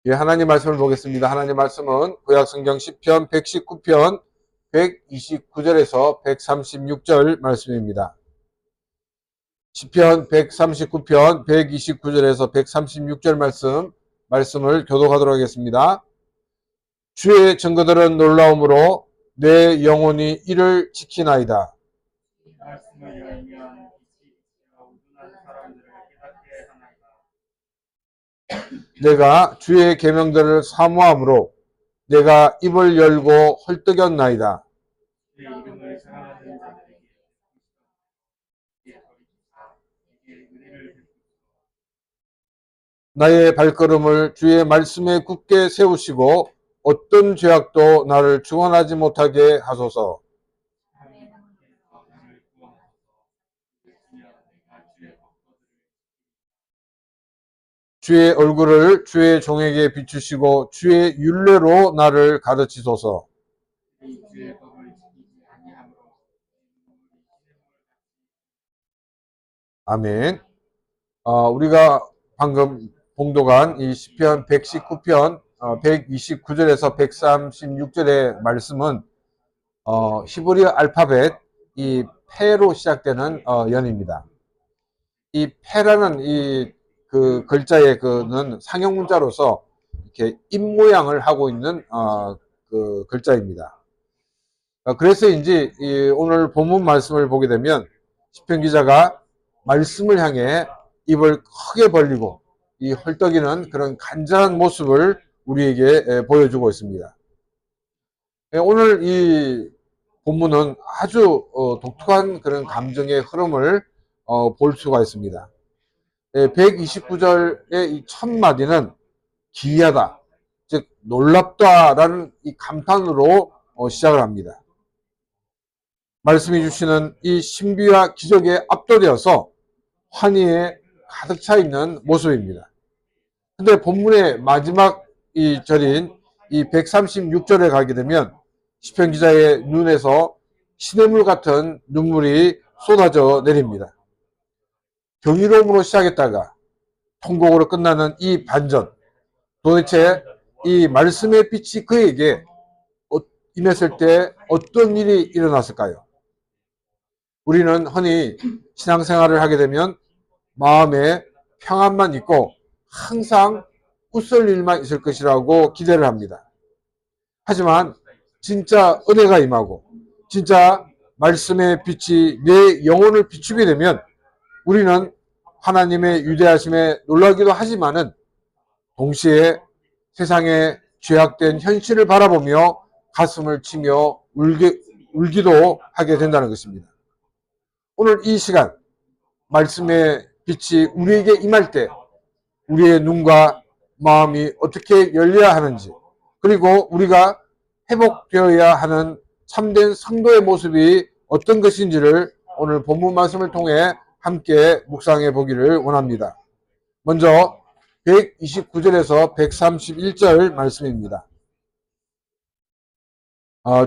예, 하나님 말씀을 보겠습니다. 하나님 말씀은 구약성경 시편 119편 129절에서 136절 말씀입니다. 시편 139편 129절에서 136절 말씀을 교독하도록 하겠습니다. 주의 증거들은 놀라움으로 내 영혼이 이를 지키나이다. 말씀을 열면 빛이 비치어 우둔한 사람들을 깨닫게 하나이다. 내가 주의 계명들을 사모함으로 내가 입을 열고 헐떡였나이다. 내 이름을 사랑하는 자들에게 내게 은혜를 베푸소서. 나의 발걸음을 주의 말씀에 굳게 세우시고 어떤 죄악도 나를 중언하지 못하게 하소서. 하나님께서 나를 구원하소서. 그리하여 내가 주의 법도들을 주의 얼굴을 주의 종에게 비추시고 주의 율례로 나를 가르치소서. 지키리. 주의 법을 지키지 아니함으로 눈물이 아멘. 우리가 방금 봉독한 이 시편 119편 129절에서 136절의 말씀은 히브리 알파벳 이 페로 시작되는 연입니다. 이 페라는 이 그 글자의 그는 상형 문자로서 이렇게 입 모양을 하고 있는 그 글자입니다. 그래서인지 오늘 본문 말씀을 보게 되면 시편 기자가 말씀을 향해 입을 크게 벌리고 이 헐떡이는 그런 간절한 모습을 우리에게 보여주고 있습니다. 오늘 이 본문은 아주 독특한 그런 감정의 흐름을 볼 수가 있습니다. 129절의 이 첫 마디는 기이하다, 즉 놀랍다라는 이 감탄으로 시작을 합니다. 말씀해 주시는 이 신비와 기적에 압도되어서 환희에 가득 차 있는 모습입니다. 근데 본문의 마지막 이 절인 이 136절에 가게 되면 시편 기자의 눈에서 시냇물 같은 눈물이 쏟아져 내립니다. 경이로움으로 시작했다가 통곡으로 끝나는 이 반전, 도대체 이 말씀의 빛이 그에게 임했을 때 어떤 일이 일어났을까요? 우리는 흔히 신앙생활을 하게 되면 마음에 평안만 있고 항상 웃을 일만 있을 것이라고 기대를 합니다. 하지만 진짜 은혜가 임하고 진짜 말씀의 빛이 내 영혼을 비추게 되면 우리는 하나님의 위대하심에 놀라기도 하지만은 동시에 세상의 죄악된 현실을 바라보며 가슴을 치며 울기도 하게 된다는 것입니다. 오늘 이 시간 말씀의 빛이 우리에게 임할 때 우리의 눈과 마음이 어떻게 열려야 하는지, 그리고 우리가 회복되어야 하는 참된 성도의 모습이 어떤 것인지를 오늘 본문 말씀을 통해 함께 묵상해 보기를 원합니다. 먼저 129절에서 131절 말씀입니다.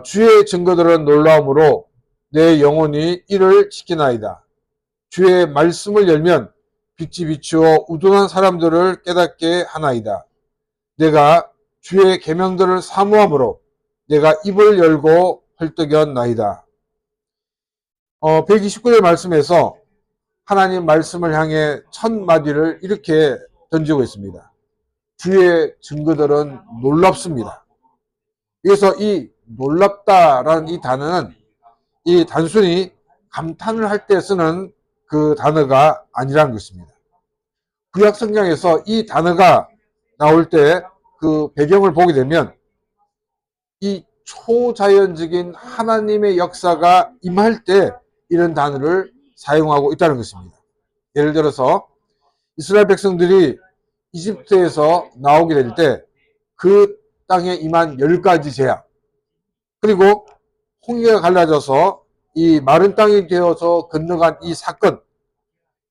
주의 증거들은 놀라움으로 내 영혼이 이를 지키나이다. 주의 말씀을 열면 빛이 비추어 우둔한 사람들을 깨닫게 하나이다. 내가 주의 계명들을 사모함으로 내가 입을 열고 헐떡였나이다. 129절 말씀에서 하나님 말씀을 향해 첫 마디를 이렇게 던지고 있습니다. 주의 증거들은 놀랍습니다. 그래서 이 놀랍다라는 이 단어는 이 단순히 감탄을 할 때 쓰는 그 단어가 아니라는 것입니다. 구약 성경에서 이 단어가 나올 때 그 배경을 보게 되면 이 초자연적인 하나님의 역사가 임할 때 이런 단어를 사용하고 있다는 것입니다. 예를 들어서 이스라엘 백성들이 이집트에서 나오게 될 때 그 땅에 임한 10가지 재앙, 그리고 홍해가 갈라져서 이 마른 땅이 되어서 건너간 이 사건,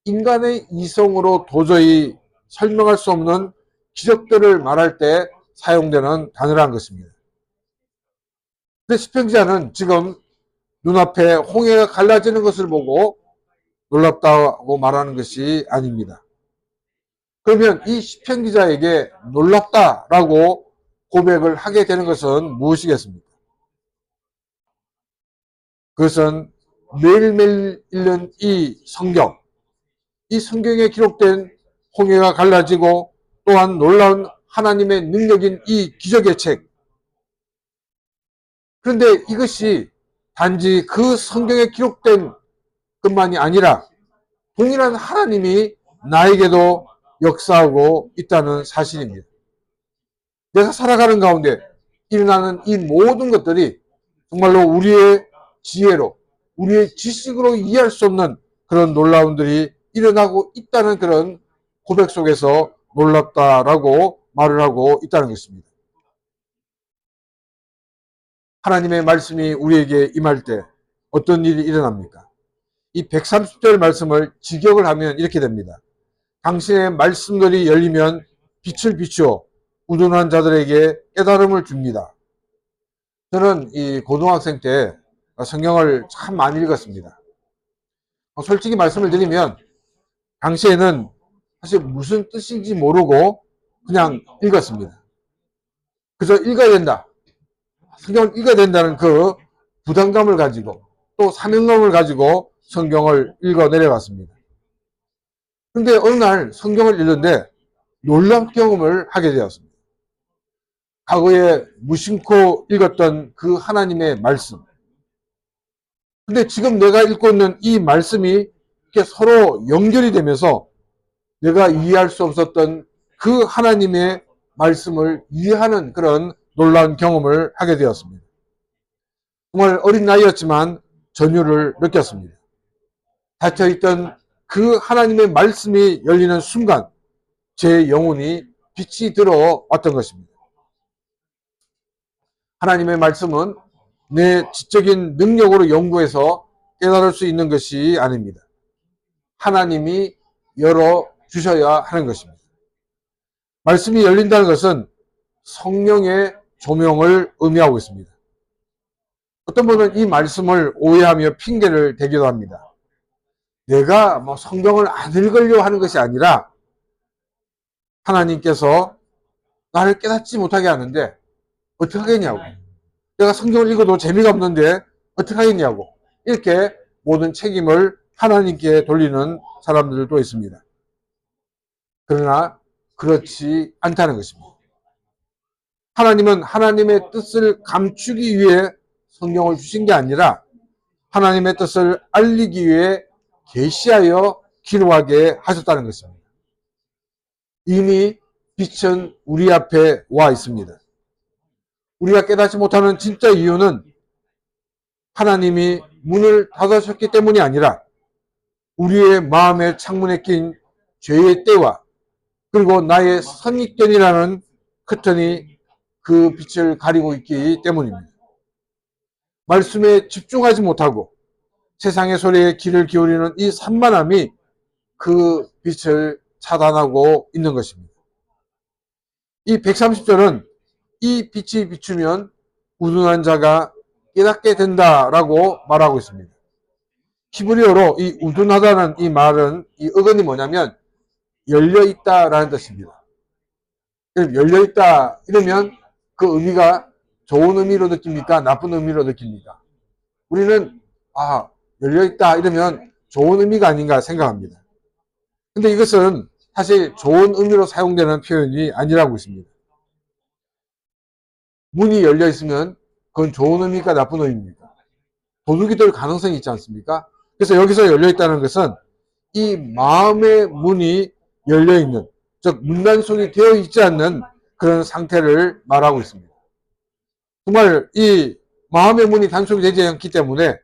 인간의 이성으로 도저히 설명할 수 없는 기적들을 말할 때 사용되는 단어라는 것입니다. 근데 시편 기자는 지금 눈앞에 홍해가 갈라지는 것을 보고 놀랍다고 말하는 것이 아닙니다. 그러면 이 시편 기자에게 놀랍다라고 고백을 하게 되는 것은 무엇이겠습니까? 그것은 매일매일 읽는 이 성경에 기록된 홍해가 갈라지고 또한 놀라운 하나님의 능력인 이 기적의 책. 그런데 이것이 단지 그 성경에 기록된 것만이 아니라 동일한 하나님이 나에게도 역사하고 있다는 사실입니다. 내가 살아가는 가운데 일어나는 이 모든 것들이 정말로 우리의 지혜로, 우리의 지식으로 이해할 수 없는 그런 놀라움들이 일어나고 있다는 그런 고백 속에서 놀랍다라고 말을 하고 있다는 것입니다. 하나님의 말씀이 우리에게 임할 때 어떤 일이 일어납니까? 이 130절 말씀을 직역을 하면 이렇게 됩니다. 당신의 말씀들이 열리면 빛을 비추어 우둔한 자들에게 깨달음을 줍니다. 저는 이 고등학생 때 성경을 참 많이 읽었습니다. 솔직히 말씀을 드리면 당시에는 사실 무슨 뜻인지 모르고 그냥 읽었습니다. 그저 읽어야 된다. 성경을 읽어야 된다는 그 부담감을 가지고 또 사명감을 가지고 성경을 읽어 내려갔습니다. 그런데 어느 날 성경을 읽는데 놀라운 경험을 하게 되었습니다. 과거에 무심코 읽었던 그 하나님의 말씀. 근데 지금 내가 읽고 있는 이 말씀이 이렇게 서로 연결이 되면서 내가 이해할 수 없었던 그 하나님의 말씀을 이해하는 그런 놀라운 경험을 하게 되었습니다. 정말 어린 나이였지만 전율을 느꼈습니다. 닫혀있던 그 하나님의 말씀이 열리는 순간 제 영혼이 빛이 들어왔던 것입니다. 하나님의 말씀은 내 지적인 능력으로 연구해서 깨달을 수 있는 것이 아닙니다. 하나님이 열어주셔야 하는 것입니다. 말씀이 열린다는 것은 성령의 조명을 의미하고 있습니다. 어떤 분은 이 말씀을 오해하며 핑계를 대기도 합니다. 내가 성경을 안 읽으려 하는 것이 아니라 하나님께서 나를 깨닫지 못하게 하는데 어떻게 하겠냐고. 내가 성경을 읽어도 재미가 없는데 어떻게 하겠냐고. 이렇게 모든 책임을 하나님께 돌리는 사람들도 있습니다. 그러나 그렇지 않다는 것입니다. 하나님은 하나님의 뜻을 감추기 위해 성경을 주신 게 아니라 하나님의 뜻을 알리기 위해 계시하여 기록하게 하셨다는 것입니다. 이미 빛은 우리 앞에 와 있습니다. 우리가 깨닫지 못하는 진짜 이유는 하나님이 문을 닫으셨기 때문이 아니라 우리의 마음의 창문에 낀 죄의 때와 그리고 나의 선입견이라는 커튼이 그 빛을 가리고 있기 때문입니다. 말씀에 집중하지 못하고 세상의 소리에 귀를 기울이는 이 산만함이 그 빛을 차단하고 있는 것입니다. 이 130절은 이 빛이 비추면 우둔한 자가 깨닫게 된다라고 말하고 있습니다. 히브리어로 이 우둔하다는 이 말은 이 어근이 뭐냐면 열려있다라는 뜻입니다. 열려있다 이러면 그 의미가 좋은 의미로 느낍니까? 나쁜 의미로 느낍니까? 우리는 열려있다 이러면 좋은 의미가 아닌가 생각합니다. 근데 이것은 사실 좋은 의미로 사용되는 표현이 아니라고 있습니다. 문이 열려 있으면 그건 좋은 의미가 나쁜 의미입니까? 도둑이 될 가능성이 있지 않습니까? 그래서 여기서 열려 있다는 것은 이 마음의 문이 열려 있는, 즉 문단속이 되어 있지 않는 그런 상태를 말하고 있습니다. 정말 이 마음의 문이 단속이 되지 않기 때문에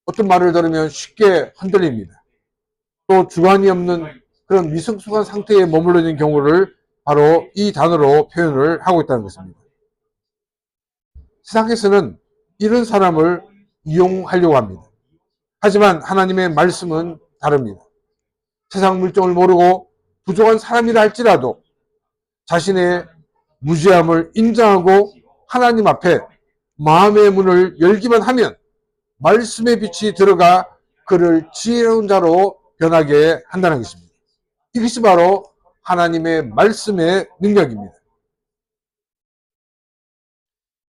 어떤 말을 들으면 쉽게 흔들립니다. 또 주관이 없는 그런 미성숙한 상태에 머물러 있는 경우를 바로 이 단어로 표현을 하고 있다는 것입니다. 세상에서는 이런 사람을 이용하려고 합니다. 하지만 하나님의 말씀은 다릅니다. 세상 물정을 모르고 부족한 사람이라 할지라도 자신의 무지함을 인정하고 하나님 앞에 마음의 문을 열기만 하면 말씀의 빛이 들어가 그를 지혜로운 자로 변하게 한다는 것입니다. 이것이 바로 하나님의 말씀의 능력입니다.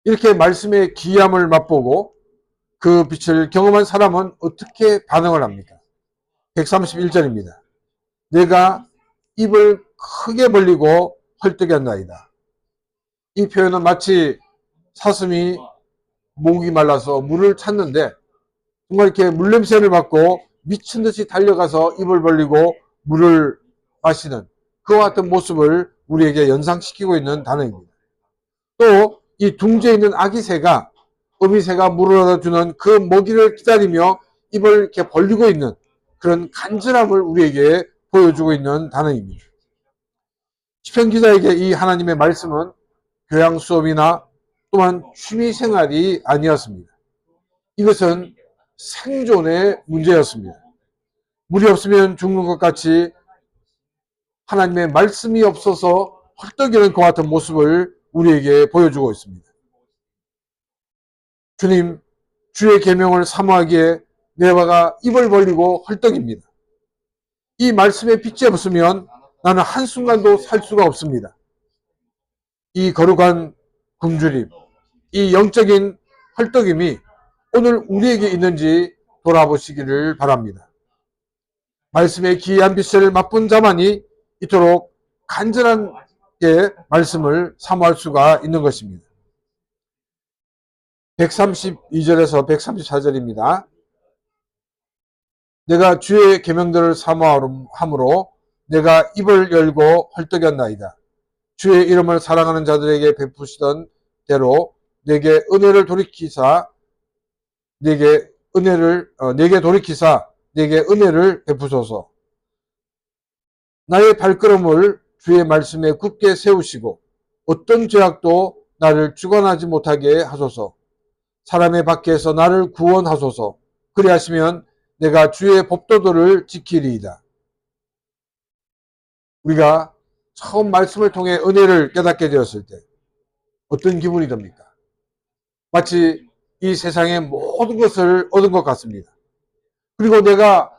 이렇게 말씀의 귀함을 맛보고 그 빛을 경험한 사람은 어떻게 반응을 합니까? 131절입니다. 내가 입을 크게 벌리고 헐떡였나이다. 이 표현은 마치 사슴이 목이 말라서 물을 찾는데 정말 이렇게 물냄새를 맡고 미친 듯이 달려가서 입을 벌리고 물을 마시는 그와 같은 모습을 우리에게 연상시키고 있는 단어입니다. 또 이 둥지에 있는 아기 새가 어미 새가 물을 얻어주는 그 먹이를 기다리며 입을 이렇게 벌리고 있는 그런 간절함을 우리에게 보여주고 있는 단어입니다. 시편 기자에게 이 하나님의 말씀은 교양 수업이나 또한 취미 생활이 아니었습니다. 이것은 생존의 문제였습니다. 물이 없으면 죽는 것 같이 하나님의 말씀이 없어서 헐떡이는 것 같은 모습을 우리에게 보여주고 있습니다. 주님, 주의 계명을 사모하기에 내가 입을 벌리고 헐떡입니다. 이 말씀의 빛이 없으면 나는 한순간도 살 수가 없습니다. 이 거룩한 굶주림, 이 영적인 헐떡임이 오늘 우리에게 있는지 돌아보시기를 바랍니다. 말씀의 기이한 빛을 맛본 자만이 이토록 간절하게 말씀을 사모할 수가 있는 것입니다. 132절에서 134절입니다. 내가 주의 계명들을 사모함으로 내가 입을 열고 헐떡였나이다. 주의 이름을 사랑하는 자들에게 베푸시던 대로 내게 은혜를 돌이키사 내게 돌이키사 내게 은혜를 베푸소서. 나의 발걸음을 주의 말씀에 굳게 세우시고 어떤 죄악도 나를 주관하지 못하게 하소서. 사람의 밖에서 나를 구원하소서. 그리하시면 내가 주의 법도들을 지키리이다. 우리가 처음 말씀을 통해 은혜를 깨닫게 되었을 때 어떤 기분이 듭니까? 마치 이 세상의 모든 것을 얻은 것 같습니다. 그리고 내가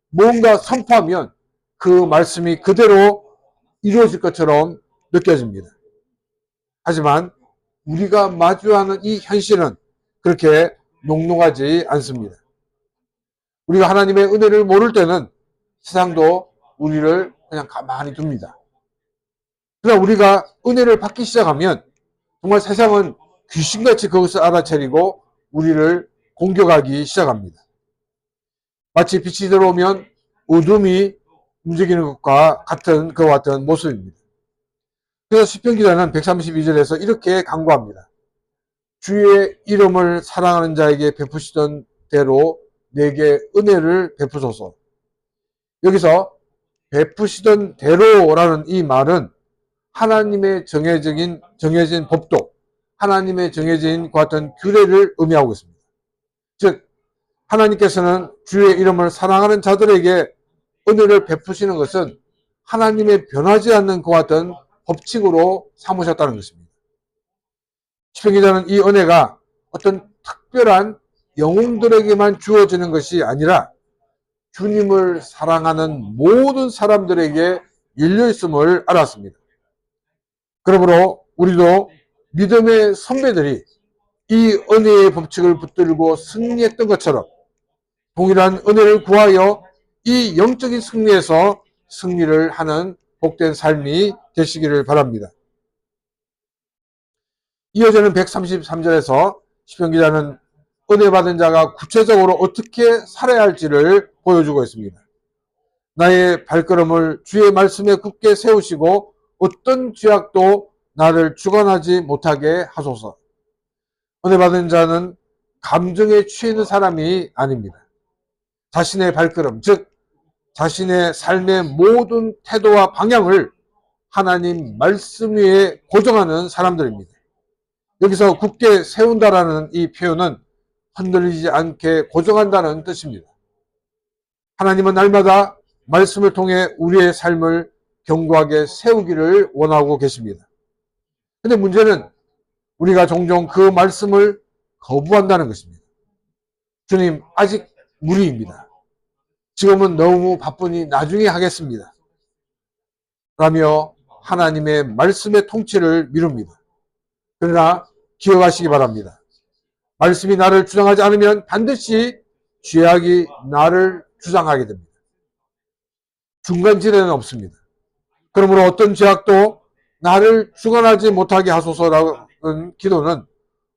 뭔가 선포하면 그 말씀이 그대로 이루어질 것처럼 느껴집니다. 하지만 우리가 마주하는 이 현실은 그렇게 녹록하지 않습니다. 우리가 하나님의 은혜를 모를 때는 세상도 우리를 그냥 가만히 둡니다. 그러나 우리가 은혜를 받기 시작하면 정말 세상은 귀신같이 그것을 알아차리고 우리를 공격하기 시작합니다. 마치 빛이 들어오면 어둠이 움직이는 것과 같은 그와 같은 모습입니다. 그래서 시편 기자는 132절에서 이렇게 간구합니다. 주의 이름을 사랑하는 자에게 베푸시던 대로 내게 은혜를 베푸소서. 여기서 베푸시던 대로라는 이 말은 하나님의 정해진 법도, 하나님의 정해진 것 같은 규례를 의미하고 있습니다. 즉, 하나님께서는 주의 이름을 사랑하는 자들에게 은혜를 베푸시는 것은 하나님의 변하지 않는 것 같은 법칙으로 삼으셨다는 것입니다. 시편 기자는 이 은혜가 어떤 특별한 영웅들에게만 주어지는 것이 아니라 주님을 사랑하는 모든 사람들에게 열려있음을 알았습니다. 그러므로 우리도 믿음의 선배들이 이 은혜의 법칙을 붙들고 승리했던 것처럼 동일한 은혜를 구하여 이 영적인 승리에서 승리를 하는 복된 삶이 되시기를 바랍니다. 이어지는 133절에서 시편 기자는 은혜 받은 자가 구체적으로 어떻게 살아야 할지를 보여주고 있습니다. 나의 발걸음을 주의 말씀에 굳게 세우시고 어떤 죄악도 나를 주관하지 못하게 하소서. 은혜 받은 자는 감정에 취하는 사람이 아닙니다. 자신의 발걸음, 즉 자신의 삶의 모든 태도와 방향을 하나님 말씀 위에 고정하는 사람들입니다. 여기서 굳게 세운다라는 이 표현은 흔들리지 않게 고정한다는 뜻입니다. 하나님은 날마다 말씀을 통해 우리의 삶을 견고하게 세우기를 원하고 계십니다. 근데 문제는 우리가 종종 그 말씀을 거부한다는 것입니다. 주님, 아직 무리입니다. 지금은 너무 바쁘니 나중에 하겠습니다. 라며 하나님의 말씀의 통치를 미룹니다. 그러나 기억하시기 바랍니다. 말씀이 나를 주장하지 않으면 반드시 죄악이 나를 주장하게 됩니다. 중간지대는 없습니다. 그러므로 어떤 죄악도 나를 주관하지 못하게 하소서라는 기도는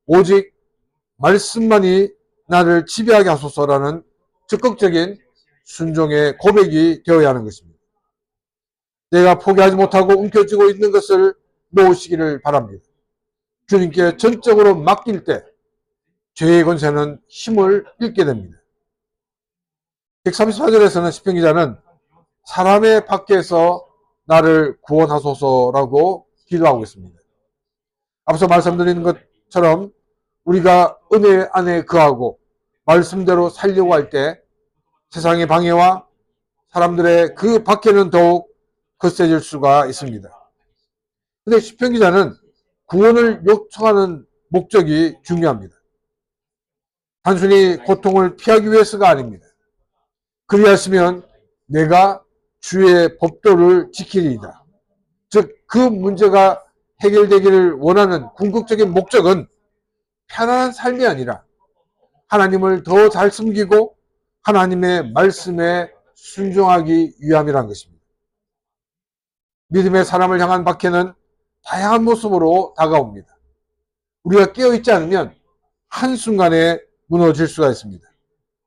오직 말씀만이 나를 지배하게 하소서라는 적극적인 순종의 고백이 되어야 하는 것입니다. 내가 포기하지 못하고 움켜쥐고 있는 것을 놓으시기를 바랍니다. 주님께 전적으로 맡길 때 죄의 권세는 힘을 잃게 됩니다. 134절에서는 시편 기자는 사람의 밖에서 나를 구원하소서라고 기도하고 있습니다. 앞서 말씀드린 것처럼 우리가 은혜 안에 거하고 말씀대로 살려고 할 때 세상의 방해와 사람들의 그 밖에는 더욱 거세질 수가 있습니다. 근데 시편 기자는 구원을 요청하는 목적이 중요합니다. 단순히 고통을 피하기 위해서가 아닙니다. 그리하시면 내가 주의 법도를 지키리이다. 즉 그 문제가 해결되기를 원하는 궁극적인 목적은 편안한 삶이 아니라 하나님을 더 잘 숨기고 하나님의 말씀에 순종하기 위함이란 것입니다. 믿음의 사람을 향한 박해는 다양한 모습으로 다가옵니다. 우리가 깨어있지 않으면 한순간에 무너질 수가 있습니다.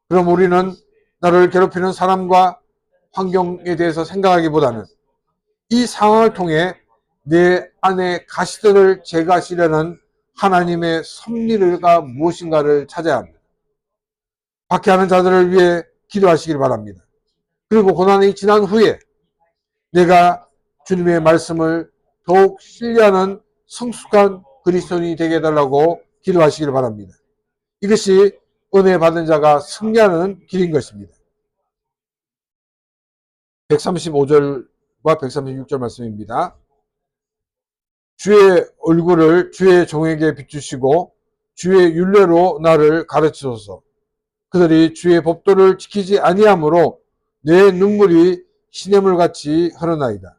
그럼 우리는 나를 괴롭히는 사람과 환경에 대해서 생각하기보다는 이 상황을 통해 내 안에 가시들을 제거하시려는 하나님의 섭리가 무엇인가를 찾아야 합니다. 박해하는 자들을 위해 기도하시길 바랍니다. 그리고 고난이 지난 후에 내가 주님의 말씀을 더욱 신뢰하는 성숙한 그리스도인이 되게 해달라고 기도하시길 바랍니다. 이것이 은혜 받은 자가 승리하는 길인 것입니다. 135절과 136절 말씀입니다. 주의 얼굴을 주의 종에게 비추시고 주의 율례로 나를 가르치소서. 그들이 주의 법도를 지키지 아니하므로 내 눈물이 시냇물같이 흐르나이다.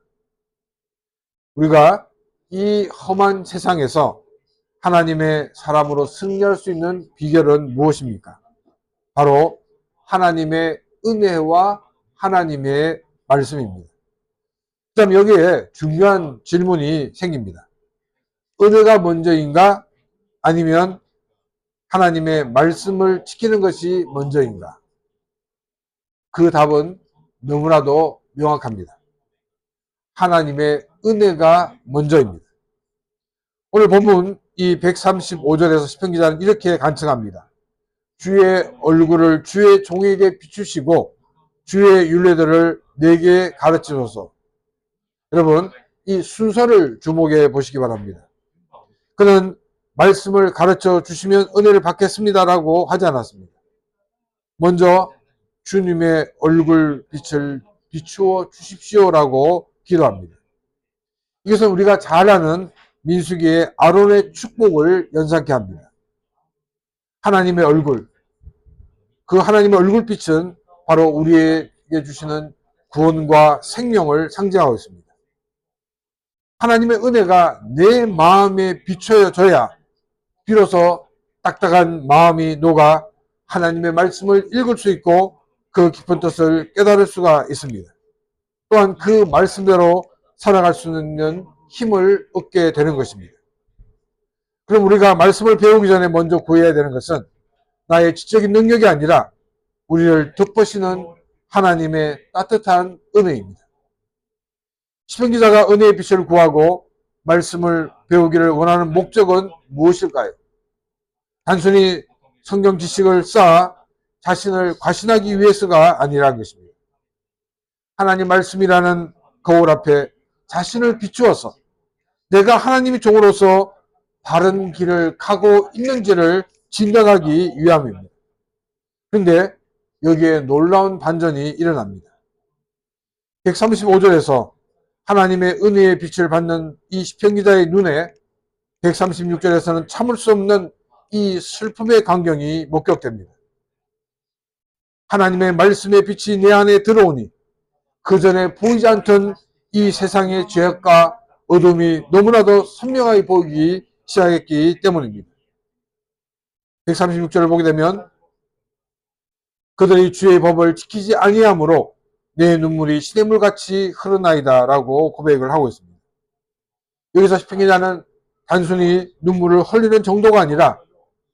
우리가 이 험한 세상에서 하나님의 사람으로 승리할 수 있는 비결은 무엇입니까? 바로 하나님의 은혜와 하나님의 말씀입니다. 그 다음 여기에 중요한 질문이 생깁니다. 은혜가 먼저인가? 아니면 하나님의 말씀을 지키는 것이 먼저인가? 그 답은 너무나도 명확합니다. 하나님의 은혜가 먼저입니다. 오늘 본문 이 135절에서 시편 기자는 이렇게 간청합니다. 주의 얼굴을 주의 종에게 비추시고 주의 율례들을 내게 가르치소서. 여러분, 이 순서를 주목해 보시기 바랍니다. 그는 말씀을 가르쳐 주시면 은혜를 받겠습니다라고 하지 않았습니다. 먼저 주님의 얼굴 빛을 비추어 주십시오라고 기도합니다. 이것은 우리가 잘 아는 민수기의 아론의 축복을 연상케 합니다. 하나님의 얼굴, 그 하나님의 얼굴빛은 바로 우리에게 주시는 구원과 생명을 상징하고 있습니다. 하나님의 은혜가 내 마음에 비춰져야 비로소 딱딱한 마음이 녹아 하나님의 말씀을 읽을 수 있고 그 깊은 뜻을 깨달을 수가 있습니다. 또한 그 말씀대로 살아갈 수 있는 힘을 얻게 되는 것입니다. 그럼 우리가 말씀을 배우기 전에 먼저 구해야 되는 것은 나의 지적인 능력이 아니라 우리를 덮으시는 하나님의 따뜻한 은혜입니다. 시편 기자가 은혜의 빛을 구하고 말씀을 배우기를 원하는 목적은 무엇일까요? 단순히 성경 지식을 쌓아 자신을 과신하기 위해서가 아니라는 것입니다. 하나님 말씀이라는 거울 앞에 자신을 비추어서 내가 하나님의 종으로서 바른 길을 가고 있는지를 진단하기 위함입니다. 그런데 여기에 놀라운 반전이 일어납니다. 135절에서 하나님의 은혜의 빛을 받는 이 시편 기자의 눈에 136절에서는 참을 수 없는 이 슬픔의 광경이 목격됩니다. 하나님의 말씀의 빛이 내 안에 들어오니 그 전에 보이지 않던 이 세상의 죄악과 어둠이 너무나도 선명하게 보이기 시작했기 때문입니다. 136절을 보게 되면 그들이 주의 법을 지키지 아니하므로 내 눈물이 시냇물같이 흐르나이다 라고 고백을 하고 있습니다. 여기서 시편 기자는 단순히 눈물을 흘리는 정도가 아니라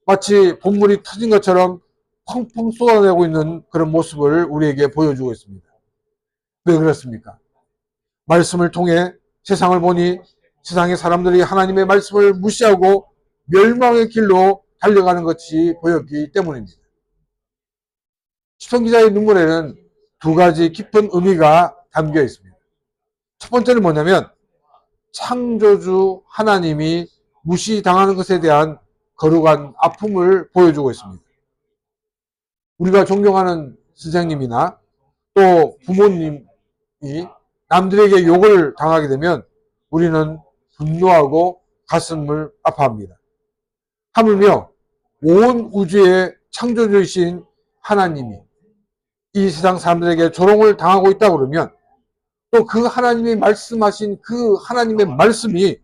마치 본물이 터진 것처럼 펑펑 쏟아내고 있는 그런 모습을 우리에게 보여주고 있습니다. 왜 그렇습니까? 말씀을 통해 세상을 보니 세상의 사람들이 하나님의 말씀을 무시하고 멸망의 길로 달려가는 것이 보였기 때문입니다. 시편 기자의 눈물에는 두 가지 깊은 의미가 담겨 있습니다. 첫 번째는 뭐냐면 창조주 하나님이 무시당하는 것에 대한 거룩한 아픔을 보여주고 있습니다. 우리가 존경하는 선생님이나 또 부모님이 남들에게 욕을 당하게 되면 우리는 분노하고 가슴을 아파합니다. 하물며 온 우주의 창조주이신 하나님이 이 세상 사람들에게 조롱을 당하고 있다 그러면 또 그 하나님이 말씀하신 그 하나님의 말씀이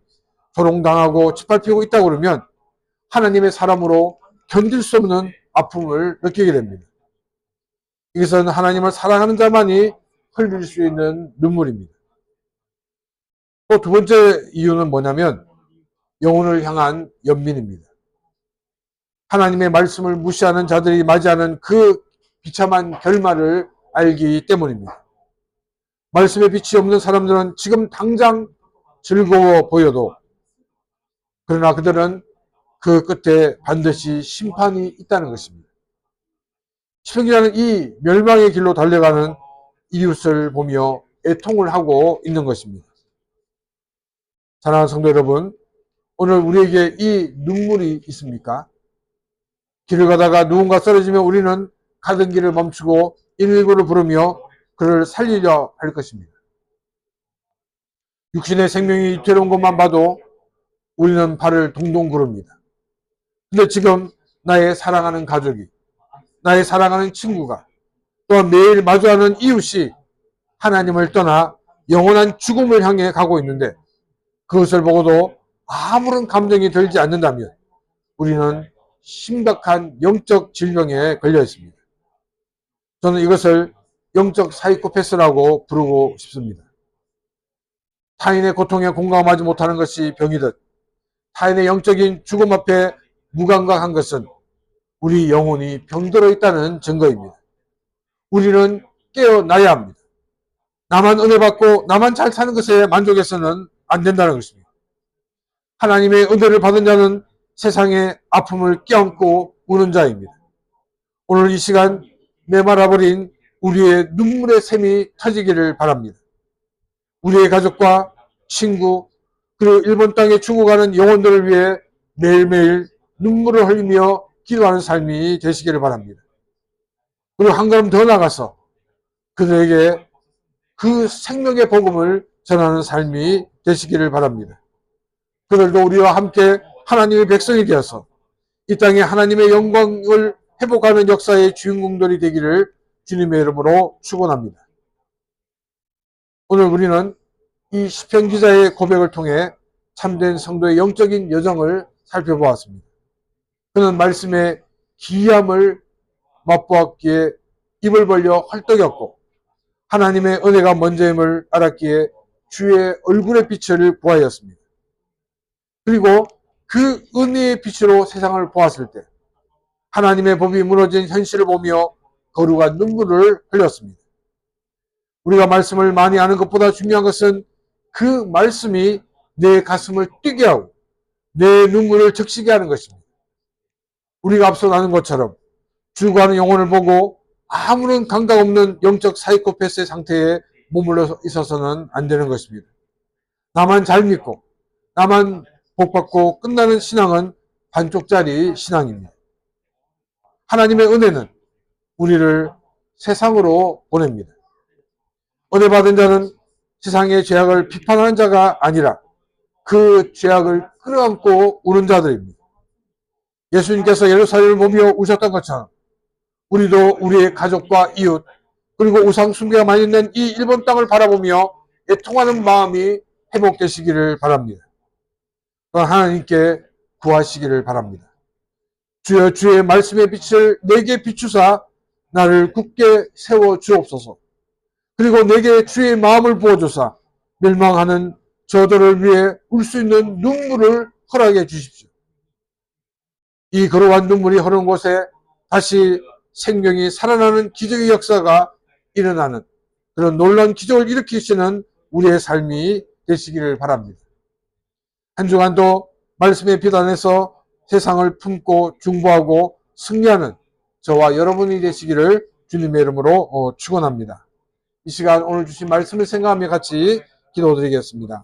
조롱당하고 짓밟히고 있다 그러면 하나님의 사람으로 견딜 수 없는 아픔을 느끼게 됩니다. 이것은 하나님을 사랑하는 자만이 흘릴 수 있는 눈물입니다. 또 두 번째 이유는 뭐냐면 영혼을 향한 연민입니다. 하나님의 말씀을 무시하는 자들이 맞이하는 그 비참한 결말을 알기 때문입니다. 말씀에 빛이 없는 사람들은 지금 당장 즐거워 보여도 그러나 그들은 그 끝에 반드시 심판이 있다는 것입니다. 시편기자는 이 멸망의 길로 달려가는 이웃을 보며 애통을 하고 있는 것입니다. 사랑하는 성도 여러분, 오늘 우리에게 이 눈물이 있습니까? 길을 가다가 누군가 쓰러지면 우리는 가던 길을 멈추고 119를 부르며 그를 살리려 할 것입니다. 육신의 생명이 위태로운 것만 봐도 우리는 발을 동동 구릅니다. 근데 지금 나의 사랑하는 가족이, 나의 사랑하는 친구가, 또한 매일 마주하는 이웃이 하나님을 떠나 영원한 죽음을 향해 가고 있는데 그것을 보고도 아무런 감정이 들지 않는다면 우리는 심각한 영적 질병에 걸려 있습니다. 저는 이것을 영적 사이코패스라고 부르고 싶습니다. 타인의 고통에 공감하지 못하는 것이 병이듯 타인의 영적인 죽음 앞에 무감각한 것은 우리 영혼이 병들어 있다는 증거입니다. 우리는 깨어나야 합니다. 나만 은혜 받고 나만 잘 사는 것에 만족해서는 안 된다는 것입니다. 하나님의 은혜를 받은 자는 세상의 아픔을 껴안고 우는 자입니다. 오늘 이 시간 메말아버린 우리의 눈물의 샘이 터지기를 바랍니다. 우리의 가족과 친구 그리고 일본 땅에 죽어가는 영혼들을 위해 매일매일 눈물을 흘리며 기도하는 삶이 되시기를 바랍니다. 그리고 한 걸음 더 나가서 그들에게 그 생명의 복음을 전하는 삶이 되시기를 바랍니다. 그들도 우리와 함께 하나님의 백성이 되어서 이 땅에 하나님의 영광을 회복하는 역사의 주인공들이 되기를 주님의 이름으로 축원합니다. 오늘 우리는 이 시편 기자의 고백을 통해 참된 성도의 영적인 여정을 살펴보았습니다. 그는 말씀의 기이함을 맛보았기에 입을 벌려 헐떡였고 하나님의 은혜가 먼저임을 알았기에 주의 얼굴의 빛을 보았습니다. 그리고 그 은혜의 빛으로 세상을 보았을 때 하나님의 법이 무너진 현실을 보며 거룩한 눈물을 흘렸습니다. 우리가 말씀을 많이 아는 것보다 중요한 것은 그 말씀이 내 가슴을 뛰게 하고 내 눈물을 적시게 하는 것입니다. 우리가 앞서 나눈 것처럼 죽어가는 영혼을 보고 아무런 감각 없는 영적 사이코패스의 상태에 머물러 있어서는 안 되는 것입니다. 나만 잘 믿고 나만 복받고 끝나는 신앙은 반쪽짜리 신앙입니다. 하나님의 은혜는 우리를 세상으로 보냅니다. 은혜 받은 자는 세상의 죄악을 비판하는 자가 아니라 그 죄악을 끌어안고 우는 자들입니다. 예수님께서 예루살렘을 보며 우셨던 것처럼 우리도 우리의 가족과 이웃 그리고 우상 숭배가 많이 있는 이 일본 땅을 바라보며 애통하는 마음이 회복되시기를 바랍니다. 하나님께 구하시기를 바랍니다. 주여 주의 말씀의 빛을 내게 비추사 나를 굳게 세워 주옵소서. 그리고 내게 주의 마음을 부어주사 멸망하는 저들을 위해 울 수 있는 눈물을 허락해 주십시오. 이 거룩한 눈물이 흐르는 곳에 다시 생명이 살아나는 기적의 역사가 일어나는 그런 놀라운 기적을 일으키시는 우리의 삶이 되시기를 바랍니다. 한 주간도 말씀의 빛 안에서 세상을 품고 중보하고 승리하는 저와 여러분이 되시기를 주님의 이름으로 축원합니다. 이 시간 오늘 주신 말씀을 생각하며 같이 기도드리겠습니다.